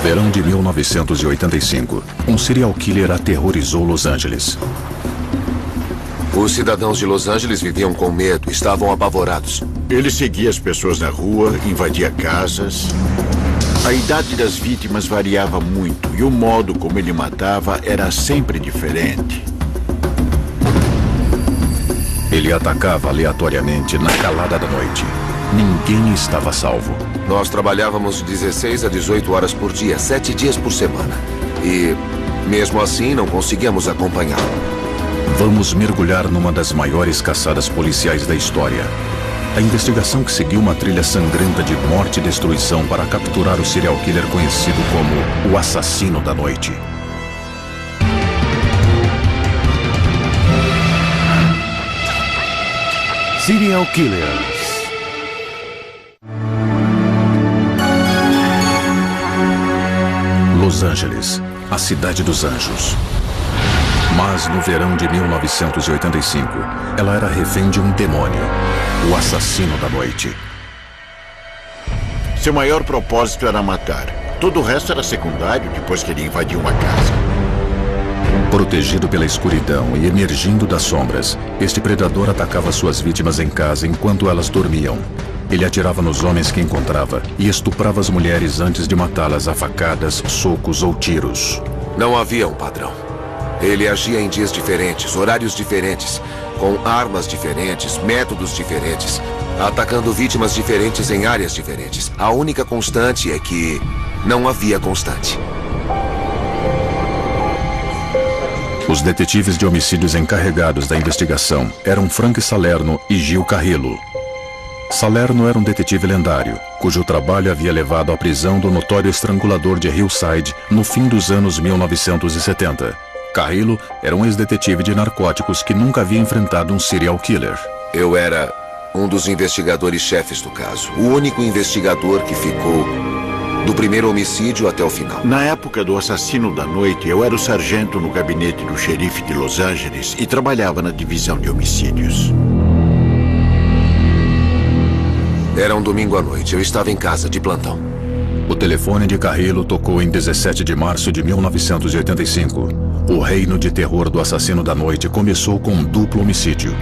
verão de 1985, um serial killer aterrorizou Los Angeles. Os cidadãos de Los Angeles viviam com medo, estavam apavorados. Ele seguia as pessoas na rua, invadia casas. A idade das vítimas variava muito e o modo como ele matava era sempre diferente. Ele atacava aleatoriamente na calada da noite. Ninguém estava salvo. Nós trabalhávamos de 16 a 18 horas por dia, 7 dias por semana. E, mesmo assim, não conseguíamos acompanhá-lo. Vamos mergulhar numa das maiores caçadas policiais da história. A investigação que seguiu uma trilha sangrenta de morte e destruição para capturar o serial killer conhecido como o Assassino da Noite. Serial Killers. Los Angeles, a cidade dos anjos. Mas no verão de 1985, ela era refém de um demônio, o Assassino da Noite. Seu maior propósito era matar. Todo o resto era secundário depois que ele invadiu uma casa. Protegido pela escuridão e emergindo das sombras, este predador atacava suas vítimas em casa enquanto elas dormiam. Ele atirava nos homens que encontrava e estuprava as mulheres antes de matá-las a facadas, socos ou tiros. Não havia um padrão. Ele agia em dias diferentes, horários diferentes, com armas diferentes, métodos diferentes, atacando vítimas diferentes em áreas diferentes. A única constante é que não havia constante. Os detetives de homicídios encarregados da investigação eram Frank Salerno e Gil Carrillo. Salerno era um detetive lendário, cujo trabalho havia levado à prisão do notório estrangulador de Hillside no fim dos anos 1970. Carrillo era um ex-detetive de narcóticos que nunca havia enfrentado um serial killer. Eu era um dos investigadores-chefes do caso. O único investigador que ficou do primeiro homicídio até o final. Na época do Assassino da Noite, eu era o sargento no gabinete do xerife de Los Angeles e trabalhava na divisão de homicídios. Era um domingo à noite. Eu estava em casa de plantão. O telefone de Carrillo tocou em 17 de março de 1985. O reino de terror do Assassino da Noite começou com um duplo homicídio.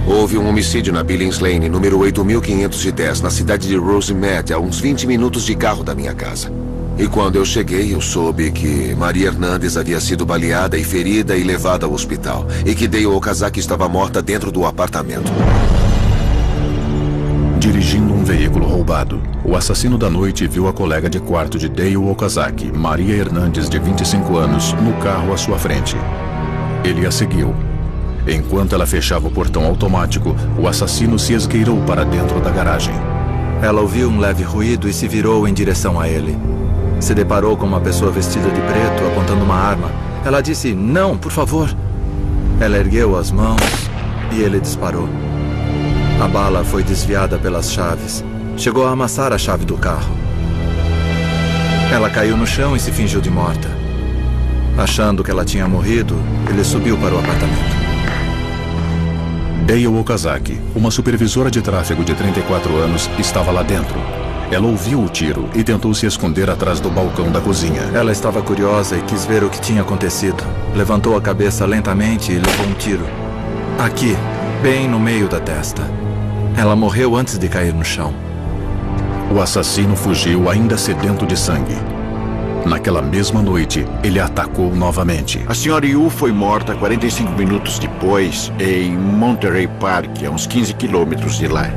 Houve um homicídio na Billings Lane, número 8510, na cidade de Rosemont, a uns 20 minutos de carro da minha casa. E quando eu cheguei, eu soube que Maria Hernandes havia sido baleada e ferida e levada ao hospital. E que Dale Okazaki estava morta dentro do apartamento. Dirigindo um veículo roubado, o Assassino da Noite viu a colega de quarto de Dale Okazaki, Maria Hernandes, de 25 anos, no carro à sua frente. Ele a seguiu. Enquanto ela fechava o portão automático, o assassino se esgueirou para dentro da garagem. Ela ouviu um leve ruído e se virou em direção a ele. Se deparou com uma pessoa vestida de preto, apontando uma arma. Ela disse, "Não, por favor." Ela ergueu as mãos e ele disparou. A bala foi desviada pelas chaves. Chegou a amassar a chave do carro. Ela caiu no chão e se fingiu de morta. Achando que ela tinha morrido, ele subiu para o apartamento. Dale Okazaki, uma supervisora de tráfego de 34 anos, estava lá dentro. Ela ouviu o tiro e tentou se esconder atrás do balcão da cozinha. Ela estava curiosa e quis ver o que tinha acontecido. Levantou a cabeça lentamente e levou um tiro. Aqui, bem no meio da testa. Ela morreu antes de cair no chão. O assassino fugiu ainda sedento de sangue. Naquela mesma noite, ele atacou novamente. A senhora Yu foi morta 45 minutos depois em Monterey Park, a uns 15 quilômetros de lá.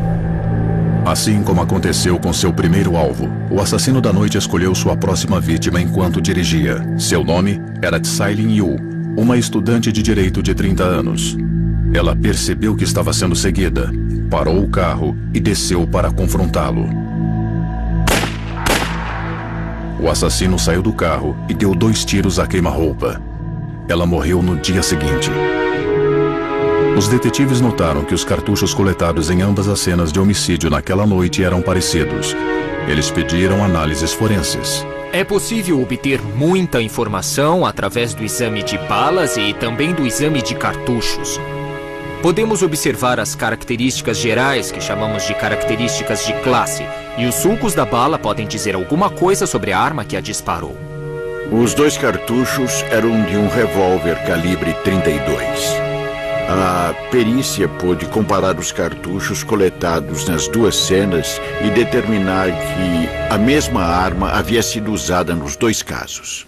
Assim como aconteceu com seu primeiro alvo, o Assassino da Noite escolheu sua próxima vítima enquanto dirigia. Seu nome era Tsailin Yu, uma estudante de direito de 30 anos. Ela percebeu que estava sendo seguida, parou o carro e desceu para confrontá-lo. O assassino saiu do carro e deu 2 tiros a queima-roupa. Ela morreu no dia seguinte. Os detetives notaram que os cartuchos coletados em ambas as cenas de homicídio naquela noite eram parecidos. Eles pediram análises forenses. É possível obter muita informação através do exame de balas e também do exame de cartuchos. podemos observar as características gerais que chamamos de características de classe, e os sulcos da bala podem dizer alguma coisa sobre a arma que a disparou. Os 2 cartuchos eram de um revólver calibre 32. A perícia pôde comparar os cartuchos coletados nas 2 cenas e determinar que a mesma arma havia sido usada nos 2 casos.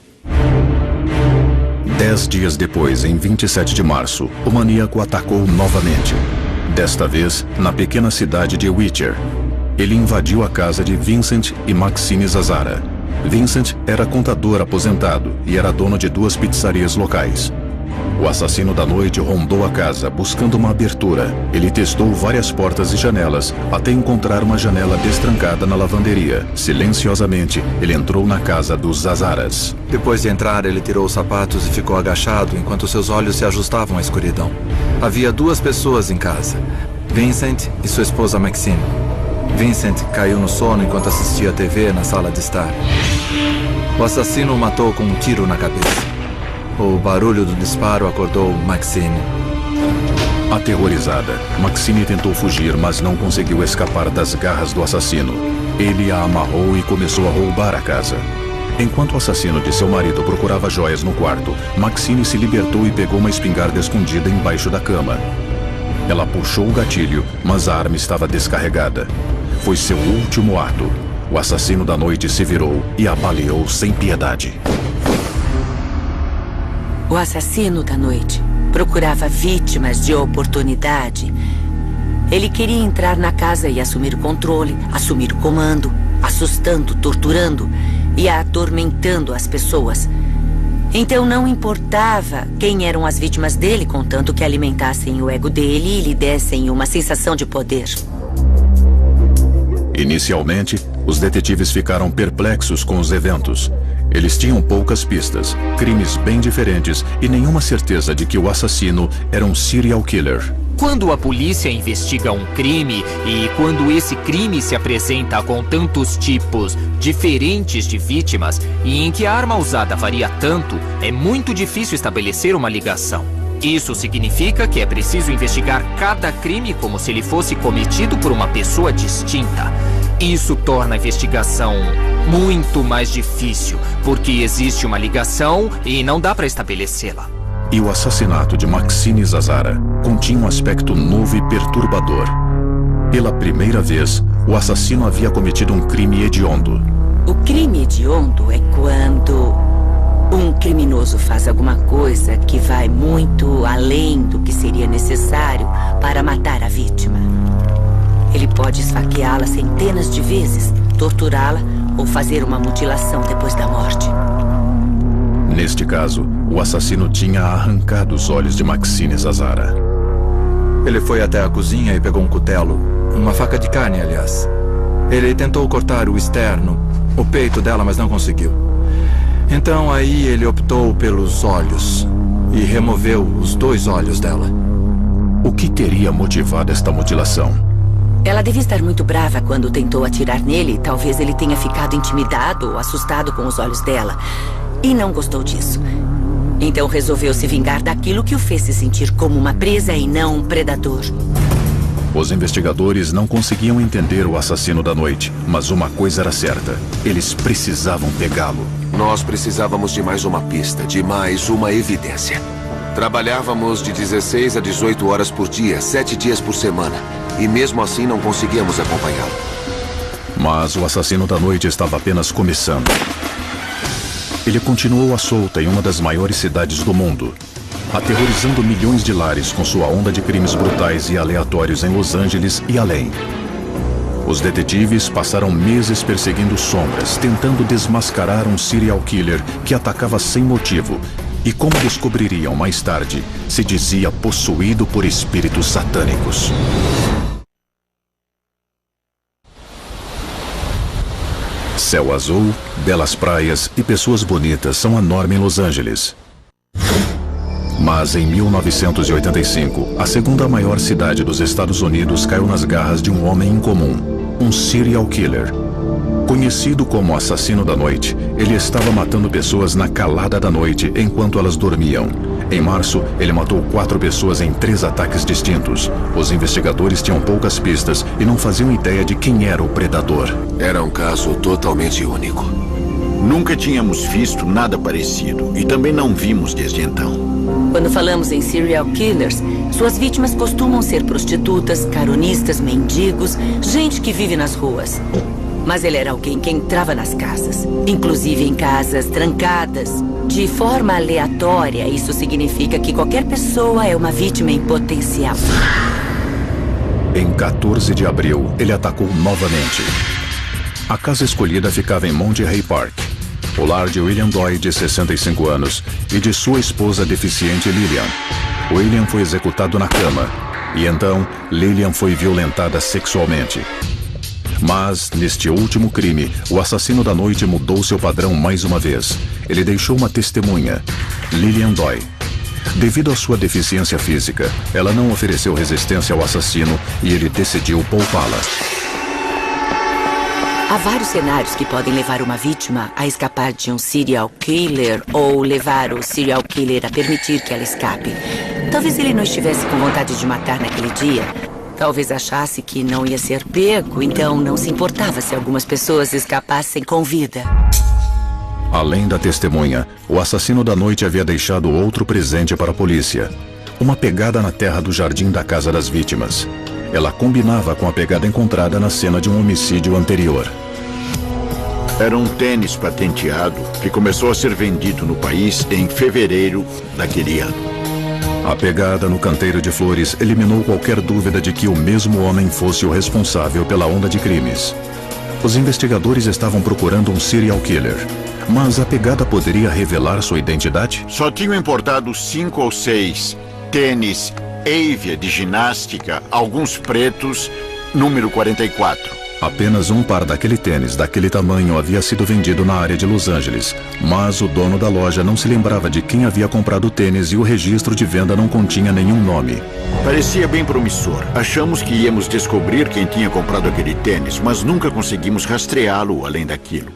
10 dias depois, em 27 de março, o maníaco atacou novamente. Desta vez, na pequena cidade de Whittier. Ele invadiu a casa de Vincent e Maxine Zazzara. Vincent era contador aposentado e era dono de 2 pizzarias locais. O assassino da noite rondou a casa, buscando uma abertura. Ele testou várias portas e janelas, até encontrar uma janela destrancada na lavanderia. Silenciosamente, ele entrou na casa dos Zazzaras. Depois de entrar, ele tirou os sapatos e ficou agachado enquanto seus olhos se ajustavam à escuridão. Havia 2 pessoas em casa, Vincent e sua esposa Maxine. Vincent caiu no sono enquanto assistia a TV na sala de estar. O assassino o matou com um tiro na cabeça. O barulho do disparo acordou Maxine. Aterrorizada, Maxine tentou fugir, mas não conseguiu escapar das garras do assassino. Ele a amarrou e começou a roubar a casa. Enquanto o assassino de seu marido procurava joias no quarto, Maxine se libertou e pegou uma espingarda escondida embaixo da cama. Ela puxou o gatilho, mas a arma estava descarregada. Foi seu último ato. O assassino da noite se virou e a baleou sem piedade. O assassino da noite procurava vítimas de oportunidade. Ele queria entrar na casa e assumir o controle, assumir o comando, assustando, torturando e atormentando as pessoas. Então não importava quem eram as vítimas dele, contanto que alimentassem o ego dele e lhe dessem uma sensação de poder. Inicialmente, os detetives ficaram perplexos com os eventos. Eles tinham poucas pistas, crimes bem diferentes e nenhuma certeza de que o assassino era um serial killer. Quando a polícia investiga um crime e quando esse crime se apresenta com tantos tipos diferentes de vítimas e em que a arma usada varia tanto, é muito difícil estabelecer uma ligação. Isso significa que é preciso investigar cada crime como se ele fosse cometido por uma pessoa distinta. Isso torna a investigação muito mais difícil, porque existe uma ligação e não dá para estabelecê-la. E o assassinato de Maxine Zazzara continha um aspecto novo e perturbador. Pela primeira vez, o assassino havia cometido um crime hediondo. O crime hediondo é quando um criminoso faz alguma coisa que vai muito além do que seria necessário para matar a vítima. Ele pode esfaqueá-la centenas de vezes, torturá-la ou fazer uma mutilação depois da morte. Neste caso, o assassino tinha arrancado os olhos de Maxine Zazzara. Ele foi até a cozinha e pegou um cutelo, uma faca de carne, aliás. Ele tentou cortar o externo, o peito dela, mas não conseguiu. Então aí ele optou pelos olhos e removeu os 2 olhos dela. O que teria motivado esta mutilação? Ela devia estar muito brava quando tentou atirar nele. Talvez ele tenha ficado intimidado ou assustado com os olhos dela e não gostou disso. Então resolveu se vingar daquilo que o fez se sentir como uma presa e não um predador. Os investigadores não conseguiam entender o assassino da noite, mas uma coisa era certa: eles precisavam pegá-lo. Nós precisávamos de mais uma pista, de mais uma evidência. Trabalhávamos de 16 a 18 horas por dia, 7 dias por semana. E mesmo assim não conseguíamos acompanhá-lo. Mas o assassino da noite estava apenas começando. Ele continuou à solta em uma das maiores cidades do mundo, aterrorizando milhões de lares com sua onda de crimes brutais e aleatórios em Los Angeles e além. Os detetives passaram meses perseguindo sombras, tentando desmascarar um serial killer que atacava sem motivo e, como descobririam mais tarde, se dizia possuído por espíritos satânicos. Céu azul, belas praias e pessoas bonitas são a norma em Los Angeles. Mas em 1985, a segunda maior cidade dos Estados Unidos caiu nas garras de um homem incomum, um serial killer. Conhecido como assassino da noite, ele estava matando pessoas na calada da noite enquanto elas dormiam. Em março, ele matou 4 pessoas em 3 ataques distintos. Os investigadores tinham poucas pistas e não faziam ideia de quem era o predador. Era um caso totalmente único. Nunca tínhamos visto nada parecido e também não vimos desde então. Quando falamos em serial killers, suas vítimas costumam ser prostitutas, caronistas, mendigos, gente que vive nas ruas. Mas ele era alguém que entrava nas casas, inclusive em casas trancadas, de forma aleatória. Isso significa que qualquer pessoa é uma vítima em potencial. Em 14 de abril, ele atacou novamente. A casa escolhida ficava em Monterey Park, o lar de William Doyle, de 65 anos, e de sua esposa deficiente Lillian. William foi executado na cama, e então Lillian foi violentada sexualmente. Mas, neste último crime, o assassino da noite mudou seu padrão mais uma vez. Ele deixou uma testemunha, Lillian Doyle. Devido à sua deficiência física, ela não ofereceu resistência ao assassino e ele decidiu poupá-la. Há vários cenários que podem levar uma vítima a escapar de um serial killer ou levar o serial killer a permitir que ela escape. Talvez ele não estivesse com vontade de matar naquele dia. Talvez achasse que não ia ser pego, então não se importava se algumas pessoas escapassem com vida. Além da testemunha, o assassino da noite havia deixado outro presente para a polícia. Uma pegada na terra do jardim da casa das vítimas. Ela combinava com a pegada encontrada na cena de um homicídio anterior. Era um tênis patenteado que começou a ser vendido no país em fevereiro daquele ano. A pegada no canteiro de flores eliminou qualquer dúvida de que o mesmo homem fosse o responsável pela onda de crimes. Os investigadores estavam procurando um serial killer, mas a pegada poderia revelar sua identidade? Só tinham importado 5 ou 6 tênis Avia de ginástica, alguns pretos, número 44. Apenas um par daquele tênis, daquele tamanho, havia sido vendido na área de Los Angeles. Mas o dono da loja não se lembrava de quem havia comprado o tênis e o registro de venda não continha nenhum nome. Parecia bem promissor. Achamos que íamos descobrir quem tinha comprado aquele tênis, mas nunca conseguimos rastreá-lo além daquilo.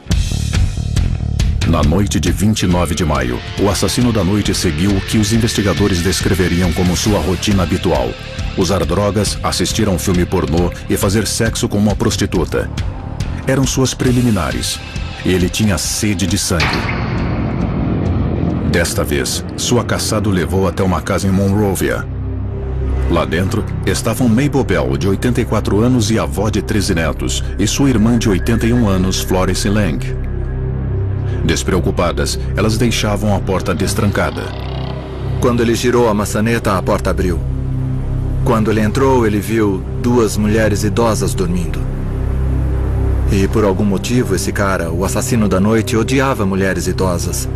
Na noite de 29 de maio, o assassino da noite seguiu o que os investigadores descreveriam como sua rotina habitual. Usar drogas, assistir a um filme pornô e fazer sexo com uma prostituta. Eram suas preliminares. E ele tinha sede de sangue. Desta vez, sua caçada o levou até uma casa em Monrovia. Lá dentro, estavam Mabel Bell, de 84 anos e avó de 13 netos, e sua irmã de 81 anos, Florence Lang. Despreocupadas, elas deixavam a porta destrancada. Quando ele girou a maçaneta, a porta abriu. Quando ele entrou, ele viu 2 mulheres idosas dormindo. E por algum motivo, esse cara, o assassino da noite, odiava mulheres idosas.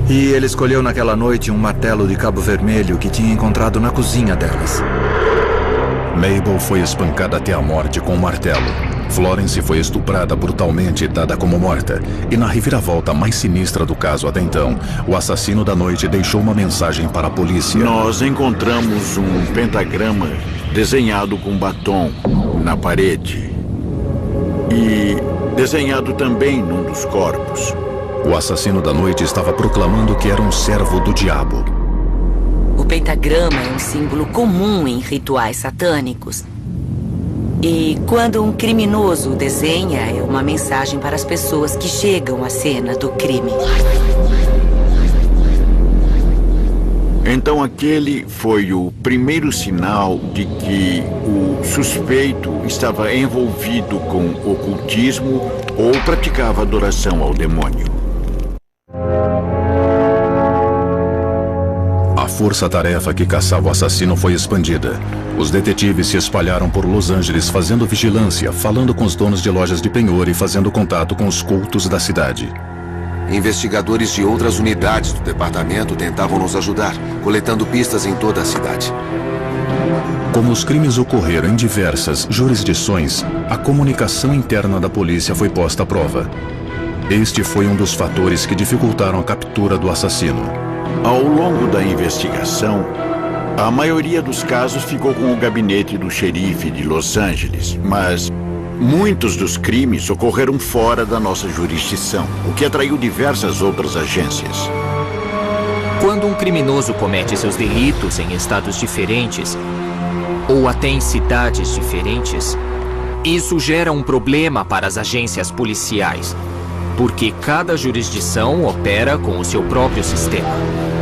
E ele escolheu naquela noite um martelo de cabo vermelho que tinha encontrado na cozinha delas. Mabel foi espancada até a morte com um martelo. Florence foi estuprada brutalmente e dada como morta. E na reviravolta mais sinistra do caso até então, o assassino da noite deixou uma mensagem para a polícia. Nós encontramos um pentagrama desenhado com batom na parede. E desenhado também num dos corpos. O assassino da noite estava proclamando que era um servo do diabo. O pentagrama é um símbolo comum em rituais satânicos. E quando um criminoso o desenha, é uma mensagem para as pessoas que chegam à cena do crime. Então aquele foi o primeiro sinal de que o suspeito estava envolvido com ocultismo ou praticava adoração ao demônio. A força-tarefa que caçava o assassino foi expandida. Os detetives se espalharam por Los Angeles fazendo vigilância, falando com os donos de lojas de penhor e fazendo contato com os cultos da cidade. Investigadores de outras unidades do departamento tentavam nos ajudar, coletando pistas em toda a cidade. Como os crimes ocorreram em diversas jurisdições, a comunicação interna da polícia foi posta à prova. Este foi um dos fatores que dificultaram a captura do assassino. Ao longo da investigação, a maioria dos casos ficou com o gabinete do xerife de Los Angeles, mas muitos dos crimes ocorreram fora da nossa jurisdição, o que atraiu diversas outras agências. Quando um criminoso comete seus delitos em estados diferentes, ou até em cidades diferentes, isso gera um problema para as agências policiais, porque cada jurisdição opera com o seu próprio sistema.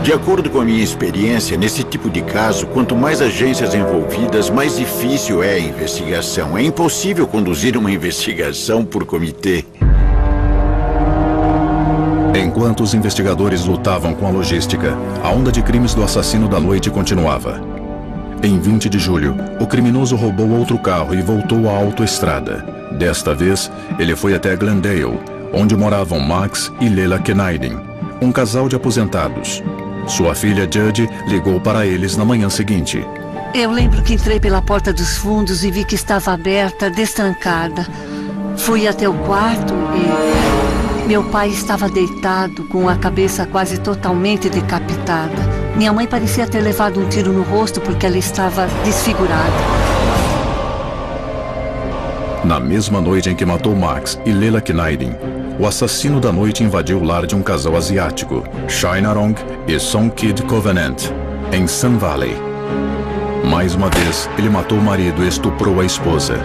De acordo com a minha experiência, nesse tipo de caso, quanto mais agências envolvidas, mais difícil é a investigação. É impossível conduzir uma investigação por comitê. Enquanto os investigadores lutavam com a logística, a onda de crimes do assassino da noite continuava. Em 20 de julho, o criminoso roubou outro carro e voltou à autoestrada. Desta vez, ele foi até Glendale, onde moravam Max e Lela Kneiding, um casal de aposentados. Sua filha Judge ligou para eles na manhã seguinte. Eu lembro que entrei pela porta dos fundos e vi que estava aberta, destrancada. Fui até o quarto e meu pai estava deitado, com a cabeça quase totalmente decapitada. Minha mãe parecia ter levado um tiro no rosto porque ela estava desfigurada. Na mesma noite em que matou Max e Lela Kneiding, o assassino da noite invadiu o lar de um casal asiático, Shinarong e Songkid Covenant, em Sun Valley. Mais uma vez, ele matou o marido e estuprou a esposa.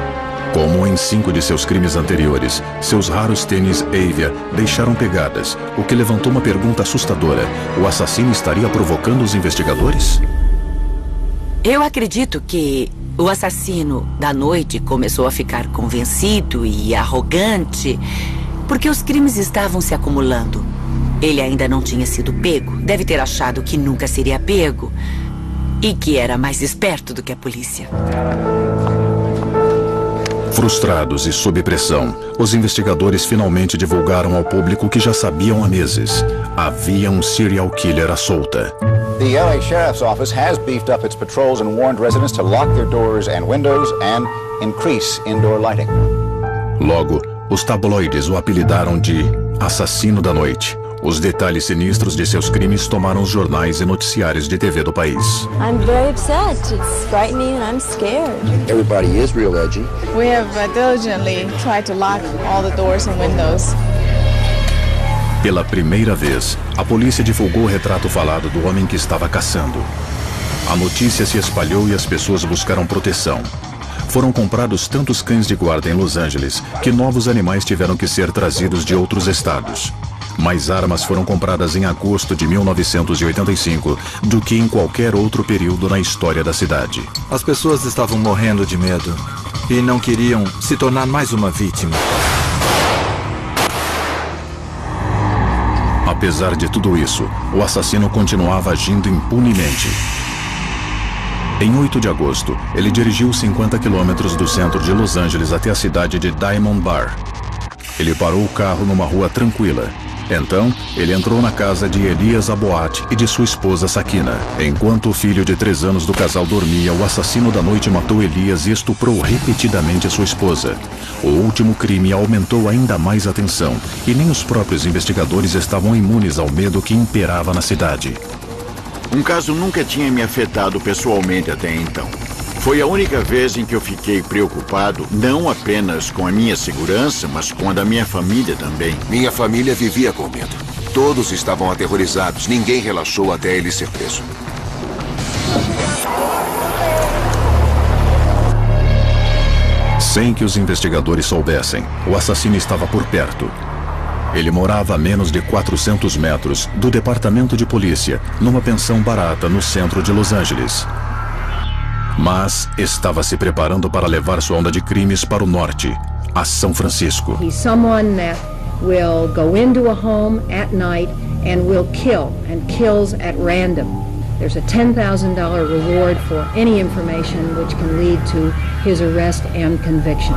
Como em 5 de seus crimes anteriores, seus raros tênis Avia deixaram pegadas, o que levantou uma pergunta assustadora. O assassino estaria provocando os investigadores? Eu acredito que o assassino da noite começou a ficar convencido e arrogante porque os crimes estavam se acumulando. Ele ainda não tinha sido pego. Deve ter achado que nunca seria pego e que era mais esperto do que a polícia. Frustrados e sob pressão, os investigadores finalmente divulgaram ao público o que já sabiam há meses. Havia um serial killer à solta. The LA Sheriff's Office has beefed up its patrols and warned residents to lock their doors and windows and increase indoor lighting. Logo, os tabloides o apelidaram de Assassino da Noite. Os detalhes sinistros de seus crimes tomaram os jornais e noticiários de TV do país. I'm very upset. It's frightening and I'm scared. Everybody is real edgy. We have diligently tried to lock all the doors and windows. Pela primeira vez, a polícia divulgou o retrato falado do homem que estava caçando. A notícia se espalhou e as pessoas buscaram proteção. Foram comprados tantos cães de guarda em Los Angeles que novos animais tiveram que ser trazidos de outros estados. Mais armas foram compradas em agosto de 1985 do que em qualquer outro período na história da cidade. As pessoas estavam morrendo de medo e não queriam se tornar mais uma vítima. Apesar de tudo isso, o assassino continuava agindo impunemente. Em 8 de agosto, ele dirigiu 50 quilômetros do centro de Los Angeles até a cidade de Diamond Bar. Ele parou o carro numa rua tranquila. Então, ele entrou na casa de Elias Aboat e de sua esposa Sakina. Enquanto o filho de 3 anos do casal dormia, o assassino da noite matou Elias e estuprou repetidamente sua esposa. O último crime aumentou ainda mais a tensão, e nem os próprios investigadores estavam imunes ao medo que imperava na cidade. Um caso nunca tinha me afetado pessoalmente até então. Foi a única vez em que eu fiquei preocupado, não apenas com a minha segurança, mas com a da minha família também. Minha família vivia com medo. Todos estavam aterrorizados. Ninguém relaxou até ele ser preso. Sem que os investigadores soubessem, o assassino estava por perto. Ele morava a menos de 400 metros do departamento de polícia, numa pensão barata no centro de Los Angeles. Mas estava se preparando para levar sua onda de crimes para o norte, a São Francisco. He's someone that will go into a home at night and will kill, and kills at random. There's a $10,000 reward for any information which can lead to his arrest and conviction.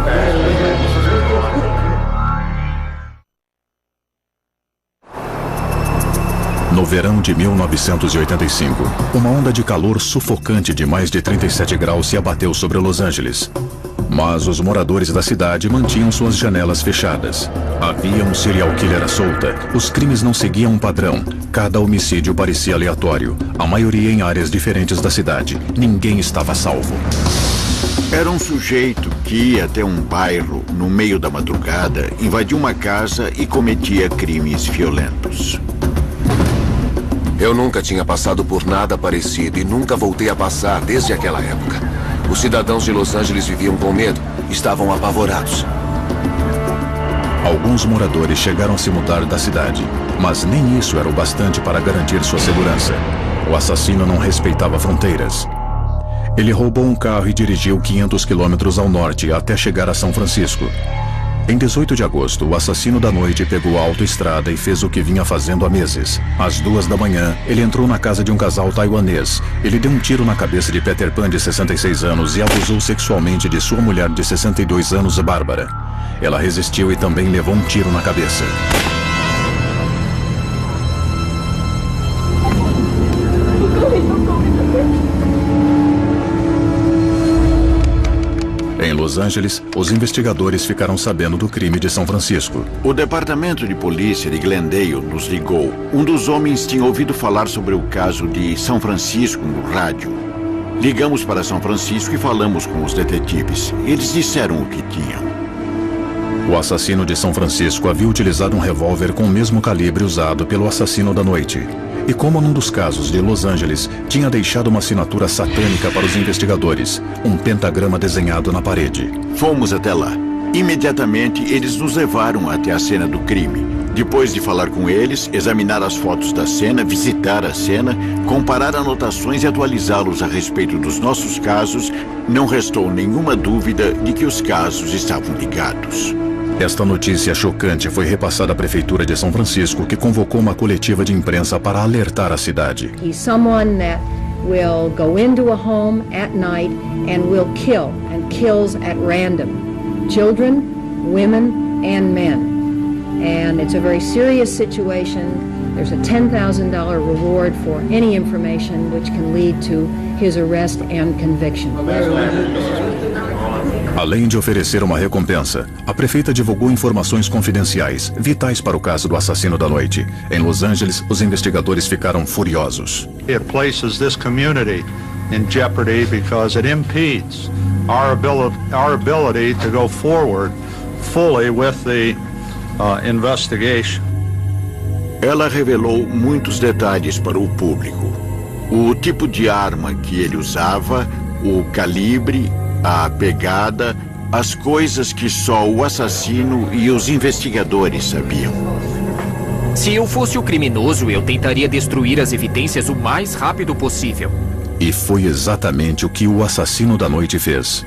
No verão de 1985, uma onda de calor sufocante de mais de 37 graus se abateu sobre Los Angeles. Mas os moradores da cidade mantinham suas janelas fechadas. Havia um serial killer à solta. Os crimes não seguiam um padrão. Cada homicídio parecia aleatório. A maioria em áreas diferentes da cidade. Ninguém estava salvo. Era um sujeito que ia até um bairro no meio da madrugada, invadia uma casa e cometia crimes violentos. Eu nunca tinha passado por nada parecido e nunca voltei a passar desde aquela época. Os cidadãos de Los Angeles viviam com medo, estavam apavorados. Alguns moradores chegaram a se mudar da cidade, mas nem isso era o bastante para garantir sua segurança. O assassino não respeitava fronteiras. Ele roubou um carro e dirigiu 500 quilômetros ao norte até chegar a São Francisco. Em 18 de agosto, o assassino da noite pegou a autoestrada e fez o que vinha fazendo há meses. Às 2 da manhã, ele entrou na casa de um casal taiwanês. Ele deu um tiro na cabeça de Peter Pan, de 66 anos, e abusou sexualmente de sua mulher de 62 anos, Bárbara. Ela resistiu e também levou um tiro na cabeça. Em Los Angeles, os investigadores ficaram sabendo do crime de São Francisco. O departamento de polícia de Glendale nos ligou. Um dos homens tinha ouvido falar sobre o caso de São Francisco no rádio. Ligamos para São Francisco e falamos com os detetives. Eles disseram o que tinham. O assassino de São Francisco havia utilizado um revólver com o mesmo calibre usado pelo assassino da noite. E como num dos casos de Los Angeles, tinha deixado uma assinatura satânica para os investigadores, um pentagrama desenhado na parede. Fomos até lá. Imediatamente, eles nos levaram até a cena do crime. Depois de falar com eles, examinar as fotos da cena, visitar a cena, comparar anotações e atualizá-los a respeito dos nossos casos, não restou nenhuma dúvida de que os casos estavam ligados. Esta notícia chocante foi repassada à Prefeitura de São Francisco, que convocou uma coletiva de imprensa para alertar a cidade. He's someone that will go into a home at night and will kill, and kills at random. Children, women, and men. And it's a very serious situation. There's a $10,000 reward for any information which can lead to his arrest and conviction. Além de oferecer uma recompensa, a prefeita divulgou informações confidenciais, vitais para o caso do assassino da noite. Em Los Angeles, os investigadores ficaram furiosos. It places this community in jeopardy because it impedes our ability to go forward fully with the investigation. Ela revelou muitos detalhes para o público. O tipo de arma que ele usava, o calibre, a pegada, as coisas que só o assassino e os investigadores sabiam. Se eu fosse o criminoso, eu tentaria destruir as evidências o mais rápido possível. E foi exatamente o que o assassino da noite fez.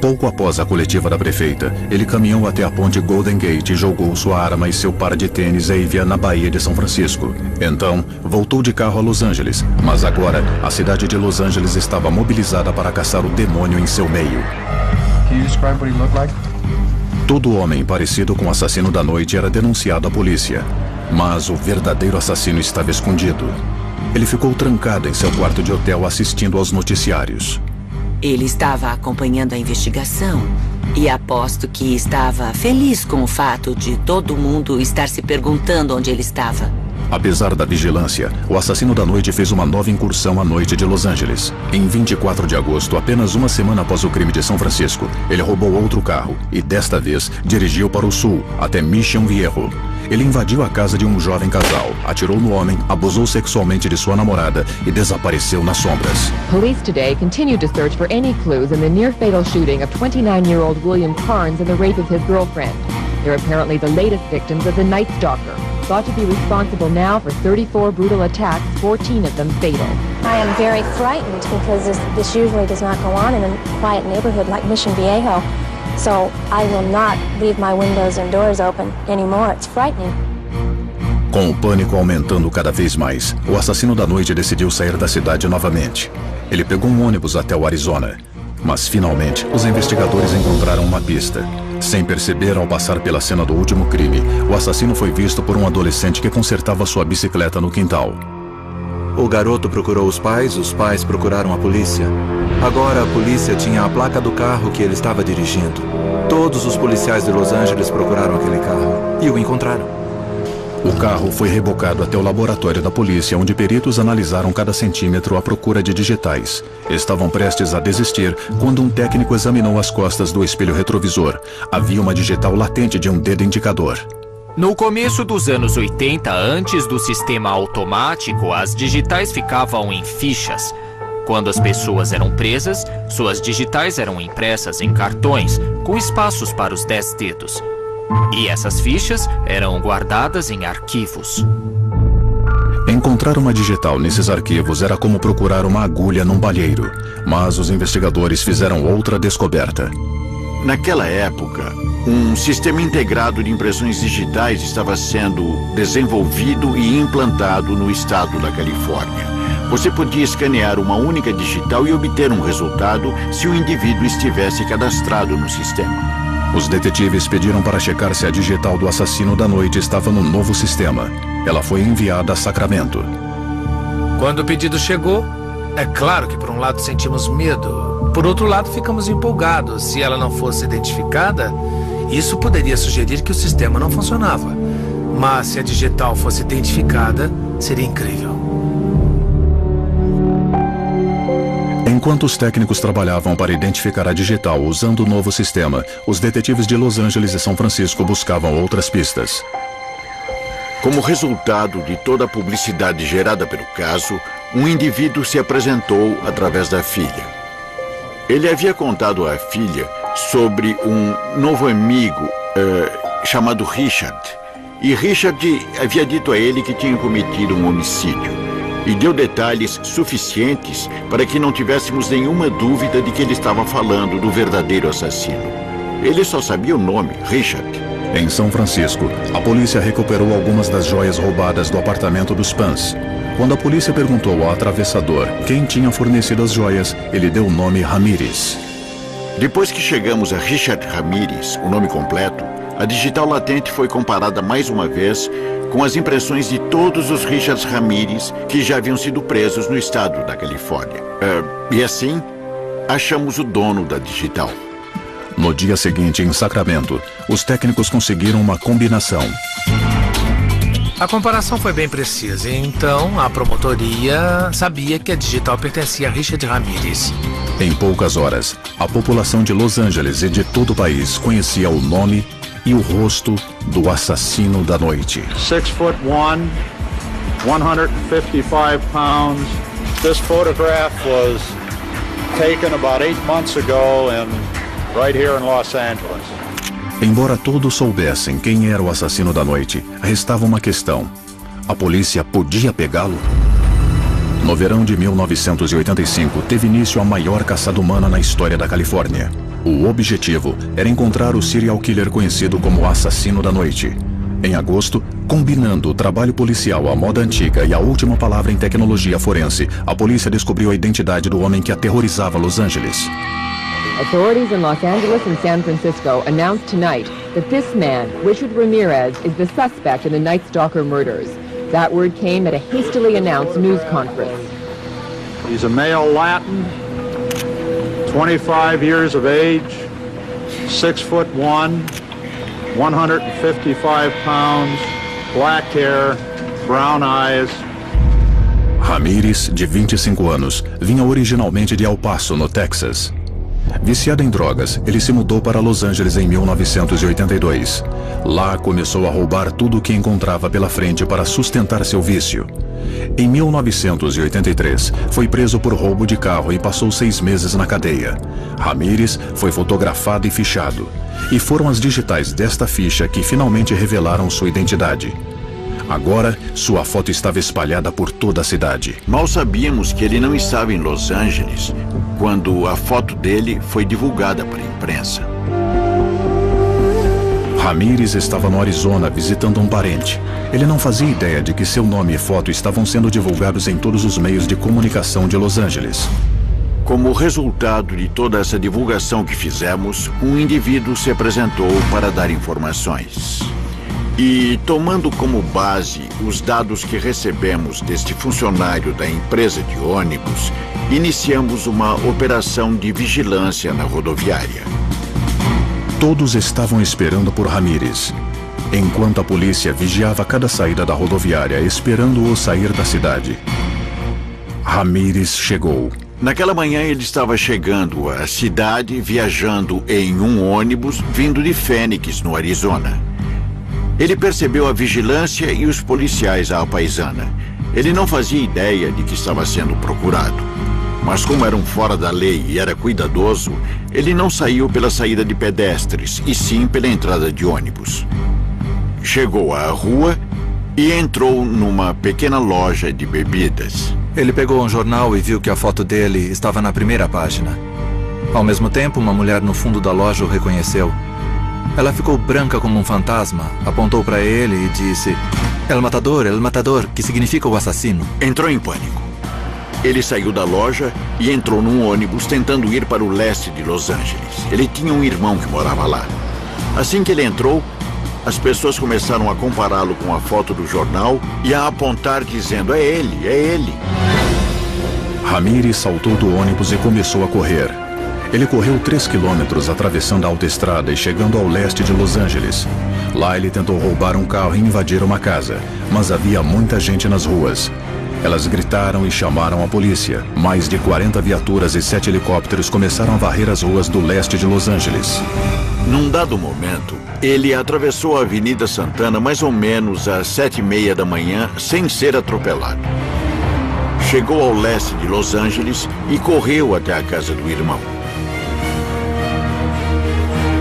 Pouco após a coletiva da prefeita, ele caminhou até a ponte Golden Gate e jogou sua arma e seu par de tênis Avia na Baía de São Francisco. Então, voltou de carro a Los Angeles, mas agora a cidade de Los Angeles estava mobilizada para caçar o demônio em seu meio. Todo homem parecido com o assassino da noite era denunciado à polícia, mas o verdadeiro assassino estava escondido. Ele ficou trancado em seu quarto de hotel assistindo aos noticiários. Ele estava acompanhando a investigação e aposto que estava feliz com o fato de todo mundo estar se perguntando onde ele estava. Apesar da vigilância, o assassino da noite fez uma nova incursão à noite de Los Angeles. Em 24 de agosto, apenas uma semana após o crime de São Francisco, ele roubou outro carro e, desta vez, dirigiu para o sul, até Mission Viejo. Ele invadiu a casa de um jovem casal, atirou no homem, abusou sexualmente de sua namorada e desapareceu nas sombras. Police today continue to search for any clues in the near-fatal shooting of 29-year-old William Carnes and the rape of his girlfriend. They're apparently the latest victims of the Night Stalker, thought to be responsible now for 34 brutal attacks, 14 of them fatal. I am very frightened because this usually does not go on in a quiet neighborhood like Mission Viejo. So I will not leave my windows and doors open anymore. It's frightening. Com o pânico aumentando cada vez mais, o assassino da noite decidiu sair da cidade novamente. Ele pegou um ônibus até o Arizona. Mas, finalmente, os investigadores encontraram uma pista. Sem perceber, ao passar pela cena do último crime, o assassino foi visto por um adolescente que consertava sua bicicleta no quintal. O garoto procurou os pais procuraram a polícia. Agora a polícia tinha a placa do carro que ele estava dirigindo. Todos os policiais de Los Angeles procuraram aquele carro e o encontraram. O carro foi rebocado até o laboratório da polícia, onde peritos analisaram cada centímetro à procura de digitais. Estavam prestes a desistir quando um técnico examinou as costas do espelho retrovisor. Havia uma digital latente de um dedo indicador. No começo dos anos 80, antes do sistema automático, as digitais ficavam em fichas. Quando as pessoas eram presas, suas digitais eram impressas em cartões, com espaços para os 10 dedos. E essas fichas eram guardadas em arquivos. Encontrar uma digital nesses arquivos era como procurar uma agulha num palheiro. Mas os investigadores fizeram outra descoberta. Naquela época, um sistema integrado de impressões digitais estava sendo desenvolvido e implantado no estado da Califórnia. Você podia escanear uma única digital e obter um resultado se o indivíduo estivesse cadastrado no sistema. Os detetives pediram para checar se a digital do assassino da noite estava no novo sistema. Ela foi enviada a Sacramento. Quando o pedido chegou, é claro que por um lado sentimos medo. Por outro lado, ficamos empolgados. Se ela não fosse identificada, isso poderia sugerir que o sistema não funcionava. Mas se a digital fosse identificada, seria incrível. Enquanto os técnicos trabalhavam para identificar a digital usando o novo sistema, os detetives de Los Angeles e São Francisco buscavam outras pistas. Como resultado de toda a publicidade gerada pelo caso, um indivíduo se apresentou através da filha. Ele havia contado à filha sobre um novo amigo chamado Richard. E Richard havia dito a ele que tinha cometido um homicídio. E deu detalhes suficientes para que não tivéssemos nenhuma dúvida de que ele estava falando do verdadeiro assassino. Ele só sabia o nome, Richard. Em São Francisco, a polícia recuperou algumas das joias roubadas do apartamento dos Pans. Quando a polícia perguntou ao atravessador quem tinha fornecido as joias, ele deu o nome Ramírez. Depois que chegamos a Richard Ramírez, o nome completo, a digital latente foi comparada mais uma vez com as impressões de todos os Richards Ramírez que já haviam sido presos no estado da Califórnia. E assim, achamos o dono da digital. No dia seguinte, em Sacramento, os técnicos conseguiram uma combinação. A comparação foi bem precisa, então a promotoria sabia que a digital pertencia a Richard Ramírez. Em poucas horas, a população de Los Angeles e de todo o país conhecia o nome e o rosto do assassino da noite. 6'1", 155 pounds. This photograph was taken about 8 months ago right here in Los Angeles. Embora todos soubessem quem era o assassino da noite, restava uma questão. A polícia podia pegá-lo? No verão de 1985, teve início a maior caçada humana na história da Califórnia. O objetivo era encontrar o serial killer conhecido como o assassino da noite. Em agosto, combinando o trabalho policial à moda antiga e a última palavra em tecnologia forense, a polícia descobriu a identidade do homem que aterrorizava Los Angeles. Authorities in Los Angeles and San Francisco announced tonight that this man, Richard Ramirez, is the suspect in the Night Stalker murders. That word came at a hastily announced news conference. He's a male Latin, 25 years of age, 6'1", 155 pounds, black hair, brown eyes. Ramírez, de 25 anos, vinha originalmente de El Paso, no Texas. Viciado em drogas, ele se mudou para Los Angeles em 1982. Lá começou a roubar tudo o que encontrava pela frente para sustentar seu vício. Em 1983, foi preso por roubo de carro e passou 6 meses na cadeia. Ramírez foi fotografado e fichado. E foram as digitais desta ficha que finalmente revelaram sua identidade. Agora, sua foto estava espalhada por toda a cidade. Mal sabíamos que ele não estava em Los Angeles quando a foto dele foi divulgada para a imprensa. Ramírez estava no Arizona visitando um parente. Ele não fazia ideia de que seu nome e foto estavam sendo divulgados em todos os meios de comunicação de Los Angeles. Como resultado de toda essa divulgação que fizemos, um indivíduo se apresentou para dar informações. E, tomando como base os dados que recebemos deste funcionário da empresa de ônibus, iniciamos uma operação de vigilância na rodoviária. Todos estavam esperando por Ramírez, enquanto a polícia vigiava cada saída da rodoviária, esperando-o sair da cidade. Ramírez chegou. Naquela manhã ele estava chegando à cidade, viajando em um ônibus vindo de Phoenix, no Arizona. Ele percebeu a vigilância e os policiais à paisana. Ele não fazia ideia de que estava sendo procurado. Mas como era um fora da lei e era cuidadoso, ele não saiu pela saída de pedestres, e sim pela entrada de ônibus. Chegou à rua e entrou numa pequena loja de bebidas. Ele pegou um jornal e viu que a foto dele estava na primeira página. Ao mesmo tempo, uma mulher no fundo da loja o reconheceu. Ela ficou branca como um fantasma, apontou para ele e disse: El Matador, que significa o assassino. Entrou em pânico. Ele saiu da loja e entrou num ônibus tentando ir para o leste de Los Angeles. Ele tinha um irmão que morava lá. Assim que ele entrou, as pessoas começaram a compará-lo com a foto do jornal e a apontar dizendo: é ele. Ramírez saltou do ônibus e começou a correr. Ele correu 3 quilômetros atravessando a autoestrada e chegando ao leste de Los Angeles. Lá ele tentou roubar um carro e invadir uma casa, mas havia muita gente nas ruas. Elas gritaram e chamaram a polícia. Mais de 40 viaturas e 7 helicópteros começaram a varrer as ruas do leste de Los Angeles. Num dado momento, ele atravessou a Avenida Santana mais ou menos às 7h30 da manhã, sem ser atropelado. Chegou ao leste de Los Angeles e correu até a casa do irmão.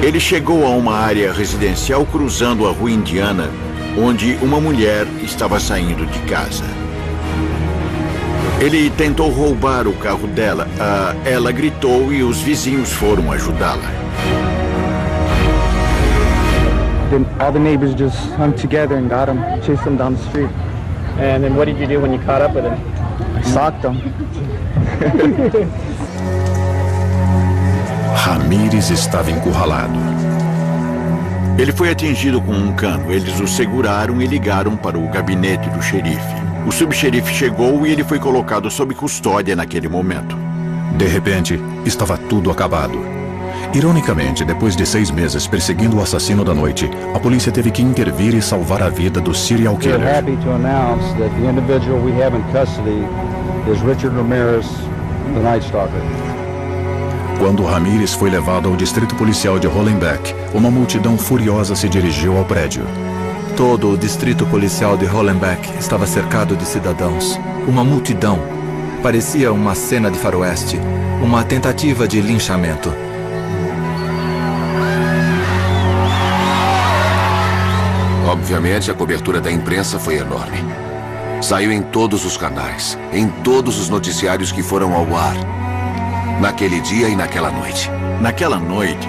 Ele chegou a uma área residencial cruzando a Rua Indiana, onde uma mulher estava saindo de casa. Ele tentou roubar o carro dela. Ela gritou e os vizinhos foram ajudá-la. All the neighbors just hung together and got him, chased him down the street. And then what did you do when you caught up with him? I socked him. Ramírez estava encurralado. Ele foi atingido com um cano. Eles o seguraram e ligaram para o gabinete do xerife. O subxerife chegou e ele foi colocado sob custódia naquele momento. De repente, estava tudo acabado. Ironicamente, depois de 6 meses perseguindo o assassino da noite, a polícia teve que intervir e salvar a vida do serial killer. We're happy to announce that the individual we have in custody is Richard Ramirez, the Night Stalker. Quando Ramírez foi levado ao distrito policial de Hollenbeck, uma multidão furiosa se dirigiu ao prédio. Todo o distrito policial de Hollenbeck estava cercado de cidadãos. Uma multidão. Parecia uma cena de faroeste. Uma tentativa de linchamento. Obviamente, a cobertura da imprensa foi enorme. Saiu em todos os canais, em todos os noticiários que foram ao ar. Naquele dia e naquela noite. Naquela noite,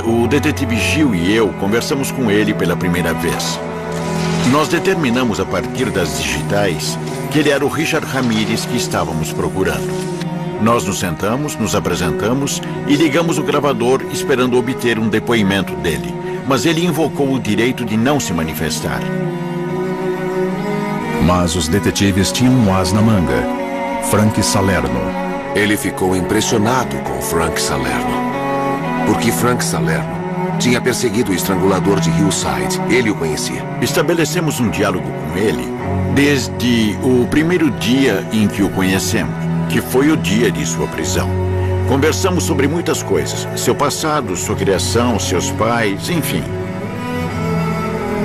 o detetive Gil e eu conversamos com ele pela primeira vez. Nós determinamos a partir das digitais que ele era o Richard Ramírez que estávamos procurando. Nós nos sentamos, nos apresentamos e ligamos o gravador esperando obter um depoimento dele. Mas ele invocou o direito de não se manifestar. Mas os detetives tinham um as na manga: Frank Salerno. Ele ficou impressionado com Frank Salerno. Porque Frank Salerno tinha perseguido o estrangulador de Hillside. Ele o conhecia. Estabelecemos um diálogo com ele desde o primeiro dia em que o conhecemos, que foi o dia de sua prisão. Conversamos sobre muitas coisas. Seu passado, sua criação, seus pais, enfim.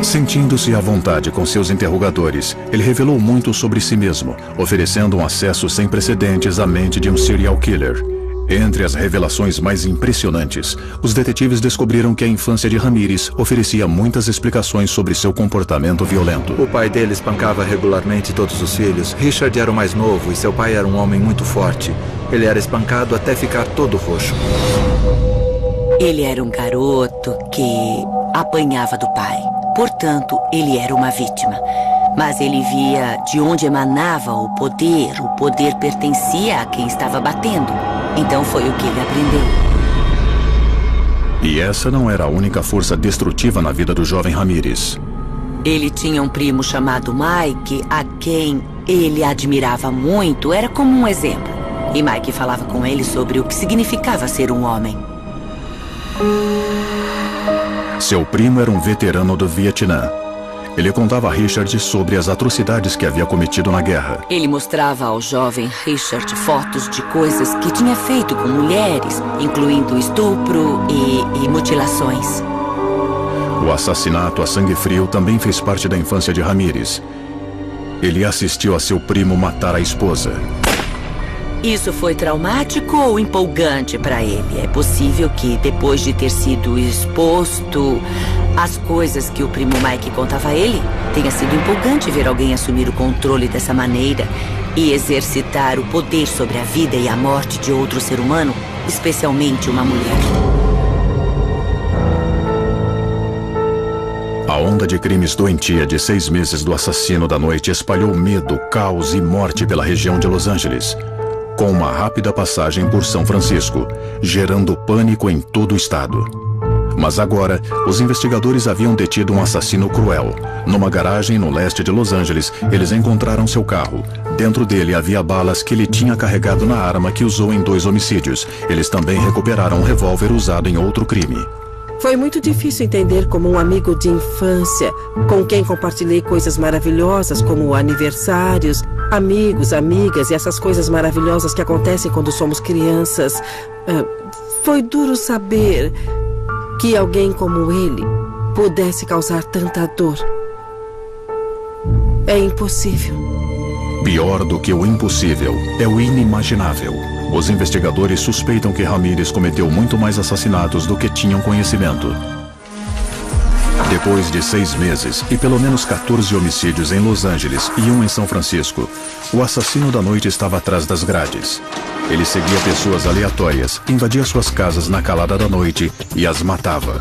Sentindo-se à vontade com seus interrogadores, ele revelou muito sobre si mesmo, oferecendo um acesso sem precedentes à mente de um serial killer. Entre as revelações mais impressionantes, os detetives descobriram que a infância de Ramírez oferecia muitas explicações sobre seu comportamento violento. O pai dele espancava regularmente todos os filhos. Richard era o mais novo e seu pai era um homem muito forte. Ele era espancado até ficar todo roxo. Ele era um garoto que apanhava do pai. Portanto, ele era uma vítima. Mas ele via de onde emanava o poder. O poder pertencia a quem estava batendo. Então foi o que ele aprendeu. E essa não era a única força destrutiva na vida do jovem Ramírez. Ele tinha um primo chamado Mike, a quem ele admirava muito. Era como um exemplo. E Mike falava com ele sobre o que significava ser um homem. Seu primo era um veterano do Vietnã. Ele contava a Richard sobre as atrocidades que havia cometido na guerra. Ele mostrava ao jovem Richard fotos de coisas que tinha feito com mulheres, incluindo estupro e mutilações. O assassinato a sangue frio também fez parte da infância de Ramírez. Ele assistiu a seu primo matar a esposa. Isso foi traumático ou empolgante para ele? É possível que, depois de ter sido exposto às coisas que o primo Mike contava a ele, tenha sido empolgante ver alguém assumir o controle dessa maneira e exercitar o poder sobre a vida e a morte de outro ser humano, especialmente uma mulher. A onda de crimes doentia de 6 meses do assassino da noite espalhou medo, caos e morte pela região de Los Angeles, com uma rápida passagem por São Francisco, gerando pânico em todo o estado. Mas agora, os investigadores haviam detido um assassino cruel. Numa garagem no leste de Los Angeles, eles encontraram seu carro. Dentro dele havia balas que ele tinha carregado na arma que usou em 2 homicídios. Eles também recuperaram um revólver usado em outro crime. Foi muito difícil entender como um amigo de infância, com quem compartilhei coisas maravilhosas como aniversários, amigos, amigas e essas coisas maravilhosas que acontecem quando somos crianças. Foi duro saber que alguém como ele pudesse causar tanta dor. É impossível. Pior do que o impossível é o inimaginável. Os investigadores suspeitam que Ramírez cometeu muito mais assassinatos do que tinham conhecimento. Depois de 6 meses e pelo menos 14 homicídios em Los Angeles e um em São Francisco, o assassino da noite estava atrás das grades. Ele seguia pessoas aleatórias, invadia suas casas na calada da noite e as matava.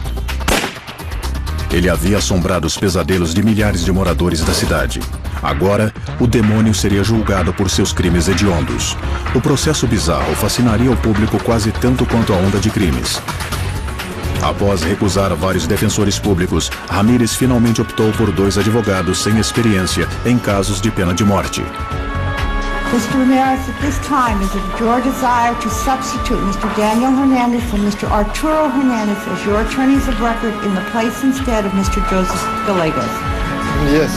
Ele havia assombrado os pesadelos de milhares de moradores da cidade. Agora, o demônio seria julgado por seus crimes hediondos. O processo bizarro fascinaria o público quase tanto quanto a onda de crimes. Após recusar vários defensores públicos, Ramírez finalmente optou por 2 advogados sem experiência em casos de pena de morte. Mr. Ramirez, at this time, is it your desire to substitute Mr. Daniel Hernandez for Mr. Arturo Hernandez as your attorneys of record in the place instead of Mr. Joseph Gallegos? Yes.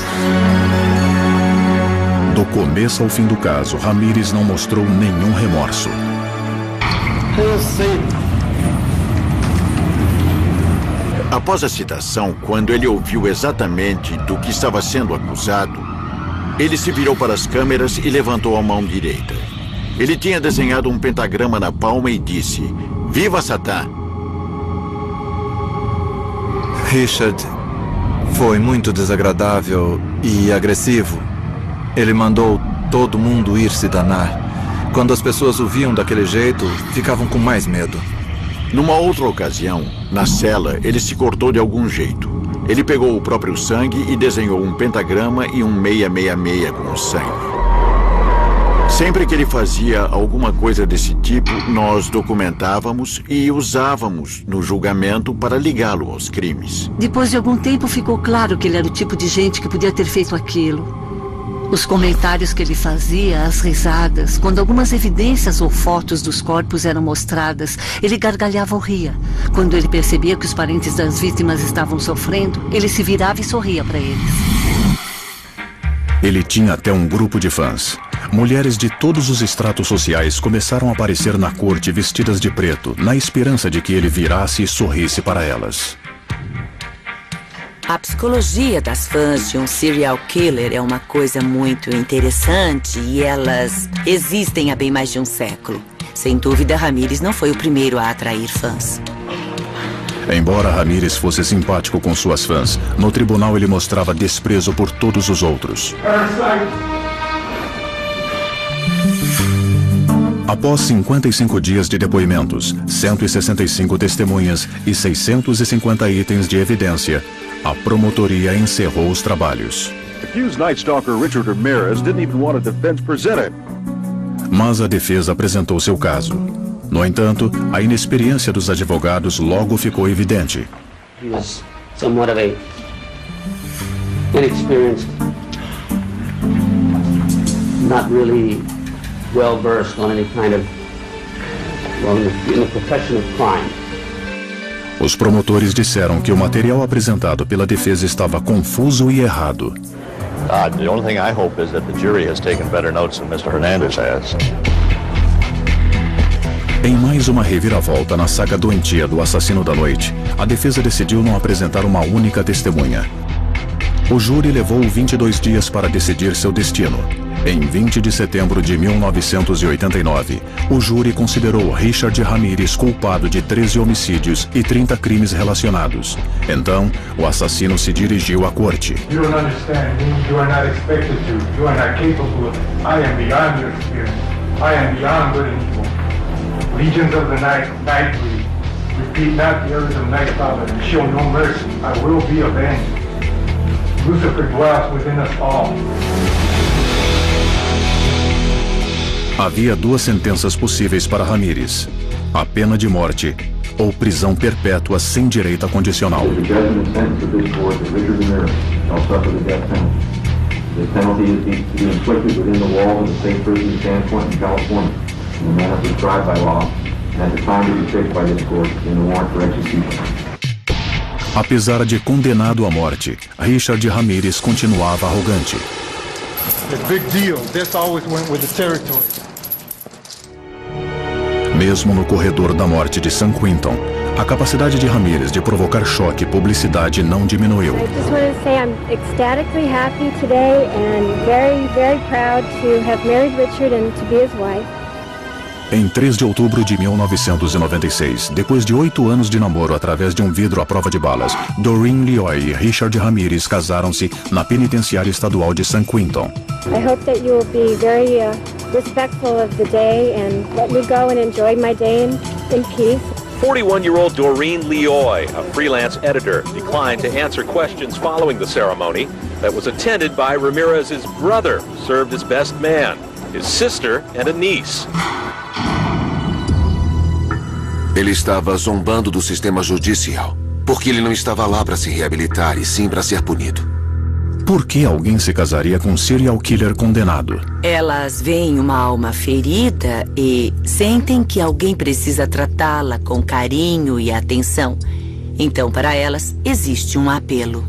Do começo ao fim do caso, Ramírez não mostrou nenhum remorso. Eu sei. Após a citação, quando ele ouviu exatamente do que estava sendo acusado, ele se virou para as câmeras e levantou a mão direita. Ele tinha desenhado um pentagrama na palma e disse: "Viva Satã!" Richard foi muito desagradável e agressivo. Ele mandou todo mundo ir se danar. Quando as pessoas o viam daquele jeito, ficavam com mais medo. Numa outra ocasião, na cela, ele se cortou de algum jeito. Ele pegou o próprio sangue e desenhou um pentagrama e um 666 com o sangue. Sempre que ele fazia alguma coisa desse tipo, nós documentávamos e usávamos no julgamento para ligá-lo aos crimes. Depois de algum tempo ficou claro que ele era o tipo de gente que podia ter feito aquilo. Os comentários que ele fazia, as risadas, quando algumas evidências ou fotos dos corpos eram mostradas, ele gargalhava ou ria. Quando ele percebia que os parentes das vítimas estavam sofrendo, ele se virava e sorria para eles. Ele tinha até um grupo de fãs. Mulheres de todos os estratos sociais começaram a aparecer na corte vestidas de preto, na esperança de que ele virasse e sorrisse para elas. A psicologia das fãs de um serial killer é uma coisa muito interessante e elas existem há bem mais de um século. Sem dúvida, Ramírez não foi o primeiro a atrair fãs. Embora Ramírez fosse simpático com suas fãs, no tribunal ele mostrava desprezo por todos os outros. Após 55 dias de depoimentos, 165 testemunhas e 650 itens de evidência, a promotoria encerrou os trabalhos. Accused Night Stalker Richard Ramirez didn't even want a defense presented. Mas a defesa apresentou seu caso. No entanto, a inexperiência dos advogados logo ficou evidente. He was somewhat of a inexperienced, not really well versed on any kind of, well, in the profession of crime. Os promotores disseram que o material apresentado pela defesa estava confuso e errado. The only thing I hope is that the jury has taken better notes than Mr. Hernandez has. Em mais uma reviravolta na saga doentia do assassino da noite, a defesa decidiu não apresentar uma única testemunha. O júri levou 22 dias para decidir seu destino. Em 20 de setembro de 1989, o júri considerou Richard Ramirez culpado de 13 homicídios e 30 crimes relacionados. Então, o assassino se dirigiu à corte. You don't understand. You are not expected to. You are not capable of. I am beyond your experience. I am beyond good and evil. Legions of the night, nightly. Repeat not the orders of Night Father and show no mercy. I will be avenged. Lucifer dwells within us all. Havia duas sentenças possíveis para Ramirez: a pena de morte ou prisão perpétua sem direito a condicional. Apesar de condenado à morte, Richard Ramirez continuava arrogante. Mesmo no corredor da morte de San Quentin, a capacidade de Ramirez de provocar choque e publicidade não diminuiu. I just want to say I'm ecstatically happy today and very, very proud to have married Richard and to be his wife. Em 3 de outubro de 1996, depois de 8 anos de namoro através de um vidro à prova de balas, Doreen Lioy e Richard Ramirez casaram-se na penitenciária estadual de San Quentin. I hope that you will be very respectful of the day and let me go and enjoy my day in peace. 41-year-old Doreen Lioy, a freelance editor, declined to answer questions following the ceremony that was attended by Ramirez's brother, who served as best man, his sister, and a niece. Ele estava zombando do sistema judicial, porque ele não estava lá para se reabilitar e sim para ser punido. Por que alguém se casaria com um serial killer condenado? Elas veem uma alma ferida e sentem que alguém precisa tratá-la com carinho e atenção. Então, para elas, existe um apelo.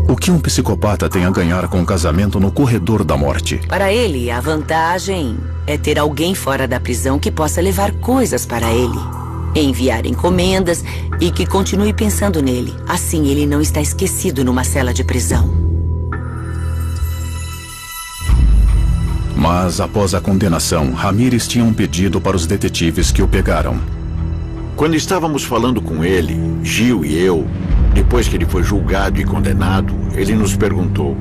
O que um psicopata tem a ganhar com um casamento no corredor da morte? Para ele, a vantagem é ter alguém fora da prisão que possa levar coisas para ele, enviar encomendas e que continue pensando nele. Assim, ele não está esquecido numa cela de prisão. Mas, após a condenação, Ramirez tinha um pedido para os detetives que o pegaram. Quando estávamos falando com ele, Gil e eu, depois que ele foi julgado e condenado, ele nos perguntou: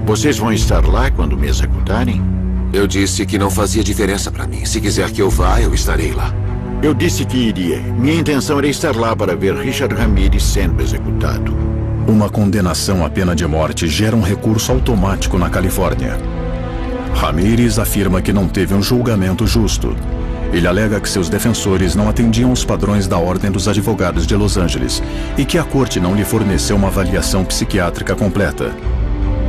vocês vão estar lá quando me executarem? Eu disse que não fazia diferença para mim. Se quiser que eu vá, eu estarei lá. Eu disse que iria. Minha intenção era estar lá para ver Richard Ramirez sendo executado. Uma condenação à pena de morte gera um recurso automático na Califórnia. Ramirez afirma que não teve um julgamento justo. Ele alega que seus defensores não atendiam os padrões da Ordem dos Advogados de Los Angeles e que a corte não lhe forneceu uma avaliação psiquiátrica completa.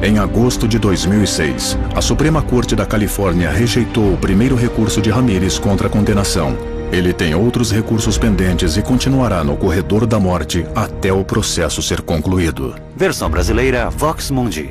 Em agosto de 2006, a Suprema Corte da Califórnia rejeitou o primeiro recurso de Ramirez contra a condenação. Ele tem outros recursos pendentes e continuará no corredor da morte até o processo ser concluído. Versão brasileira Vox Mundi.